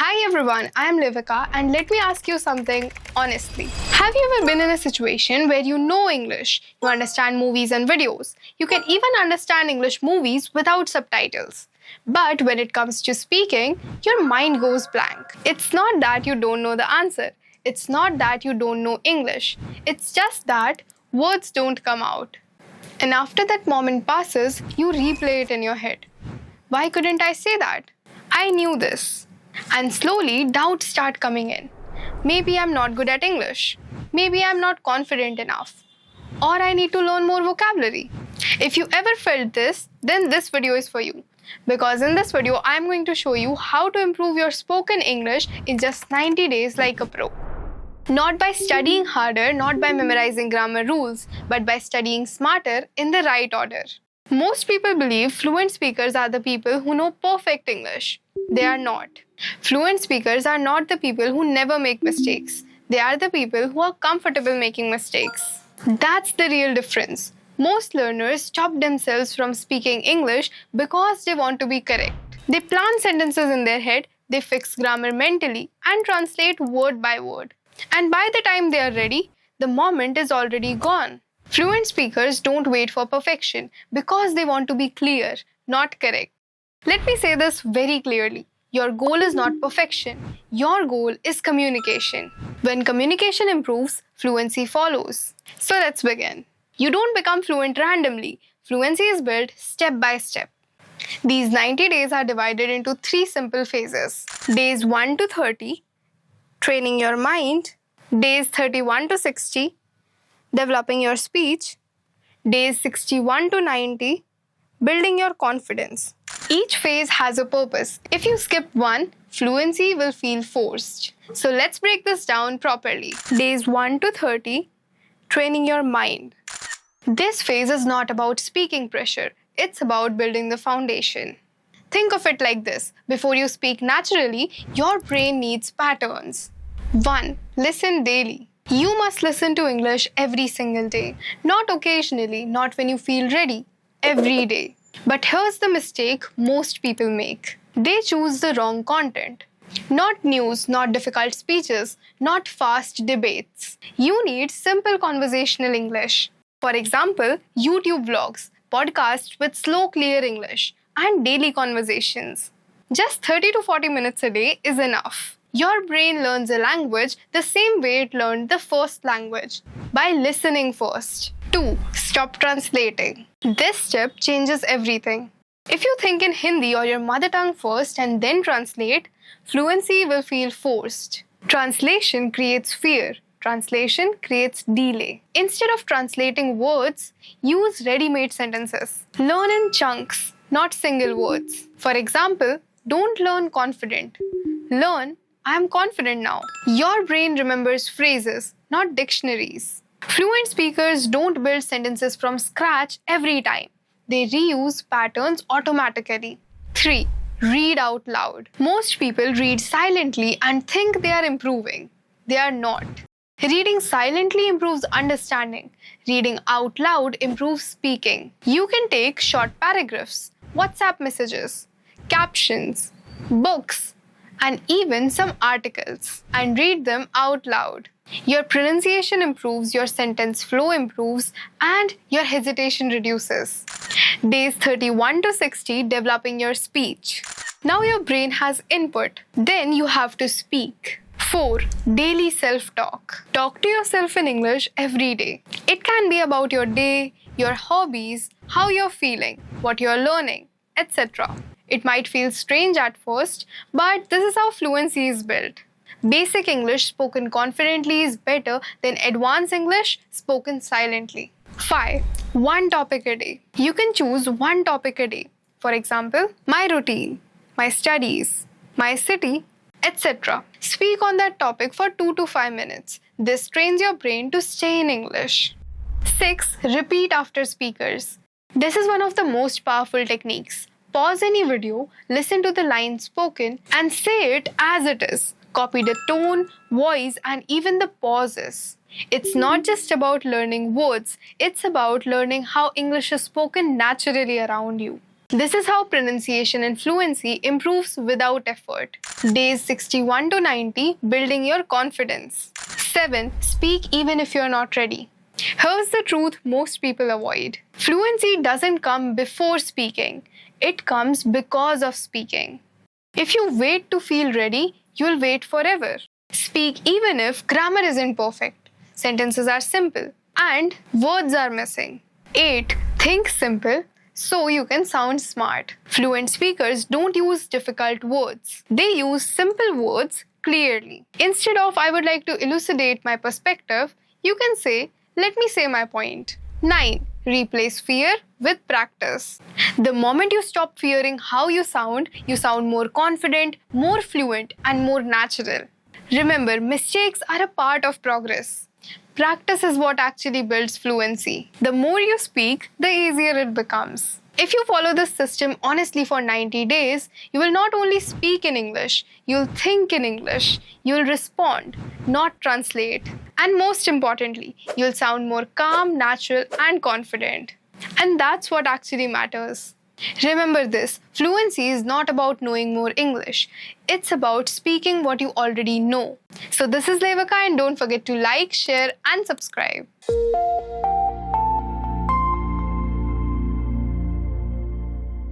Hi everyone, I am Levika and let me ask you something honestly. Have you ever been in a situation where you know English, you understand movies and videos, you can even understand English movies without subtitles? But when it comes to speaking, your mind goes blank. It's not that you don't know the answer. It's not that you don't know English. It's just that words don't come out. And after that moment passes, you replay it in your head. Why couldn't I say that? I knew this. And slowly, doubts start coming in. Maybe I'm not good at English. Maybe I'm not confident enough. Or I need to learn more vocabulary. If you ever felt this, then this video is for you. Because in this video, I'm going to show you how to improve your spoken English in just 90 days like a pro. Not by studying harder, not by memorizing grammar rules, but by studying smarter in the right order. Most people believe fluent speakers are the people who know perfect English. They are not. Fluent speakers are not the people who never make mistakes. They are the people who are comfortable making mistakes. That's the real difference. Most learners stop themselves from speaking English because they want to be correct. They plan sentences in their head, they fix grammar mentally, and translate word by word. And by the time they are ready, the moment is already gone. Fluent speakers don't wait for perfection because they want to be clear, not correct. Let me say this very clearly. Your goal is not perfection. Your goal is communication. When communication improves, fluency follows. So let's begin. You don't become fluent randomly. Fluency is built step by step. These 90 days are divided into 3 simple phases. Days 1 to 30, training your mind. Days 31 to 60, developing your speech. Days 61 to 90, building your confidence. Each phase has a purpose. If you skip one, fluency will feel forced. So let's break this down properly. Days 1 to 30, training your mind. This phase is not about speaking pressure. It's about building the foundation. Think of it like this. Before you speak naturally, your brain needs patterns. 1. Listen daily. You must listen to English every single day. Not occasionally, not when you feel ready. Every day. But here's the mistake most people make. They choose the wrong content. Not news, not difficult speeches, not fast debates. You need simple conversational English. For example, YouTube vlogs, podcasts with slow, clear English, and daily conversations. Just 30 to 40 minutes a day is enough. Your brain learns a language the same way it learned the first language, by listening first. 2. Stop translating. This step changes everything. If you think in Hindi or your mother tongue first and then translate, fluency will feel forced. Translation creates fear. Translation creates delay. Instead of translating words, use ready-made sentences. Learn in chunks, not single words. For example, don't learn confident. Learn, I am confident now. Your brain remembers phrases, not dictionaries. Fluent speakers don't build sentences from scratch every time. They reuse patterns automatically. 3. Read out loud. Most people read silently and think they are improving. They are not. Reading silently improves understanding. Reading out loud improves speaking. You can take short paragraphs, WhatsApp messages, captions, books, and even some articles and read them out loud. Your pronunciation improves, your sentence flow improves, and your hesitation reduces. Days 31 to 60, developing your speech. Now your brain has input. Then you have to speak. 4. Daily self-talk. Talk to yourself in English every day. It can be about your day, your hobbies, how you're feeling, what you're learning, etc. It might feel strange at first, but this is how fluency is built. Basic English spoken confidently is better than advanced English spoken silently. 5. One topic a day. You can choose one topic a day. For example, my routine, my studies, my city, etc. Speak on that topic for 2 to 5 minutes. This trains your brain to stay in English. 6. Repeat after speakers. This is one of the most powerful techniques. Pause any video, listen to the line spoken, and say it as it is. Copy the tone, voice, and even the pauses. It's not just about learning words, it's about learning how English is spoken naturally around you. This is how pronunciation and fluency improves without effort. Days 61 to 90, building your confidence. 7. Speak even if you're not ready. Here's the truth most people avoid. Fluency doesn't come before speaking. It comes because of speaking. If you wait to feel ready, you'll wait forever. Speak even if grammar isn't perfect, sentences are simple, and words are missing. 8. Think simple so you can sound smart. Fluent speakers don't use difficult words. They use simple words clearly. Instead of "I would like to elucidate my perspective," you can say, "Let me say my point." 9. Replace fear with practice. The moment you stop fearing how you sound more confident, more fluent, and more natural. Remember, mistakes are a part of progress. Practice is what actually builds fluency. The more you speak, the easier it becomes. If you follow this system honestly for 90 days, you will not only speak in English, you'll think in English, you'll respond, not translate. And most importantly, you'll sound more calm, natural, and confident. And that's what actually matters. Remember this, fluency is not about knowing more English. It's about speaking what you already know. So this is Levikah, and don't forget to like, share, and subscribe.